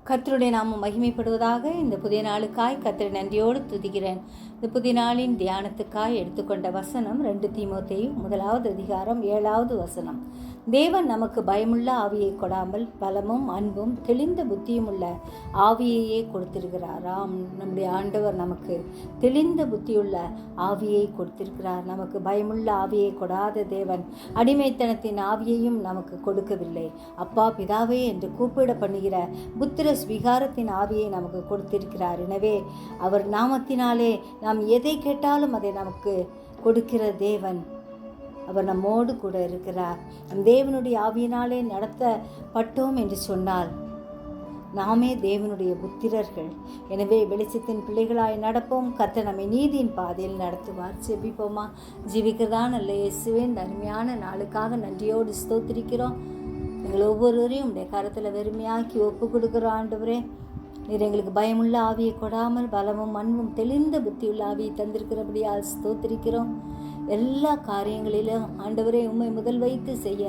கர்த்தருடைய நாமம் மகிமைப்படுவதாக. இந்த புதிய நாளுக்காய் கர்த்தரை நன்றியோடு துதிக்கிறேன். இந்த புதிய நாளின் தியானத்துக்காய் எடுத்துக்கொண்ட வசனம் 2 தீமோத்தேயு 1 அதிகாரம் 7 வசனம். தேவன் நமக்கு பயமுள்ள ஆவியை கொடாமல் பலமும் அன்பும் தெளிந்த புத்தியும் உள்ள ஆவியையே கொடுத்திருக்கிறாராம். நம்முடைய ஆண்டவர் நமக்கு தெளிந்த புத்தியுள்ள ஆவியை கொடுத்திருக்கிறார். நமக்கு பயமுள்ள ஆவியை கொடாத தேவன் அடிமைத்தனத்தின் ஆவியையும் நமக்கு கொடுக்கவில்லை. அப்பா பிதாவே என்று கூப்பிட பண்ணுகிற புத்திர ஸ்வீகாரத்தின் ஆவியை நமக்கு கொடுத்திருக்கிறார். எனவே அவர் நாமத்தினாலே நாம் எதை கேட்டாலும் அதை நமக்கு கொடுக்கிற தேவன். அவர் நம்மோடு கூட இருக்கிறார். நம் தேவனுடைய ஆவியினாலே நடத்தப்பட்டோம் என்று சொன்னால் நாமே தேவனுடைய புத்திரர்கள். எனவே வெளிச்சத்தின் பிள்ளைகளாய் நடப்போம். கர்த்தர் நம்மை நீதியின் பாதையில் நடத்துவார். ஜெபிப்போமா? ஜீவிக்கிறதான் நல்ல இயேசுவே, இந்த அருமையான நாளுக்காக நன்றியோடு ஸ்தோத்திரிக்கிறோம். எங்கள் ஒவ்வொருவரையும் உடைய கரத்தில் வெறுமையாக்கி ஒப்பு கொடுக்குறோம். ஆண்டவரே, நீர் எங்களுக்கு பயமுள்ள ஆவியை கொடாமல் பலமும் அன்பும் தெளிந்த புத்தியுள்ள ஆவியை தந்திருக்கிறபடியால் ஸ்தோத்திரிக்கிறோம். எல்லா காரியங்களிலும் ஆண்டவரே உம்மை முதல் வைத்து செய்ய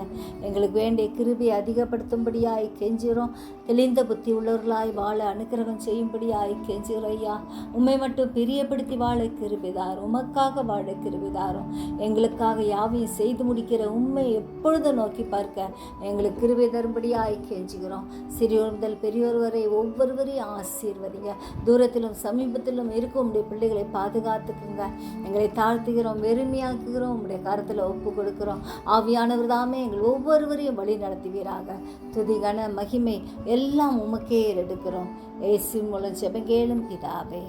எங்களுக்கு வேண்டிய கிருபையை அதிகப்படுத்தும்படியாய் கெஞ்சுகிறோம். தெளிந்த புத்தி உள்ளவர்களாய் வாழ அனுக்கிரகம் செய்யும்படியாய் கெஞ்சுகிறோம். ஐயா, உம்மை மட்டும் பிரியப்படுத்தி வாழ கிருபைதாரும், உமக்காக வாழ கிருபைதாரும். எங்களுக்காக யாவையும் செய்து முடிக்கிற உம்மை எப்பொழுதும் நோக்கி பார்க்க எங்களுக்கு கிருபை தரும்படியாய் கெஞ்சுகிறோம். சிறியோர் முதல் பெரியோர் வரை ஒவ்வொருவரையும் ஆசீர்வதிங்க. தூரத்திலும் சமீபத்திலும் இருக்கும் உடைய பிள்ளைகளை பாதுகாத்துக்குங்க. எங்களை தாழ்த்துகிறோம், வெறுமையாக்குகிறோம், உடைய கரத்தில் ஒப்பு கொடுக்கிறோம். ஆவியானவர் தாமே எங்கள் ஒவ்வொருவரையும் வழி நடத்துவீராக. துதி கன மகிமை எல்லாம் உமக்கே எடுக்கிறோம். இயேசு மூலம் ஜெபம் கேளும் பிதாவே.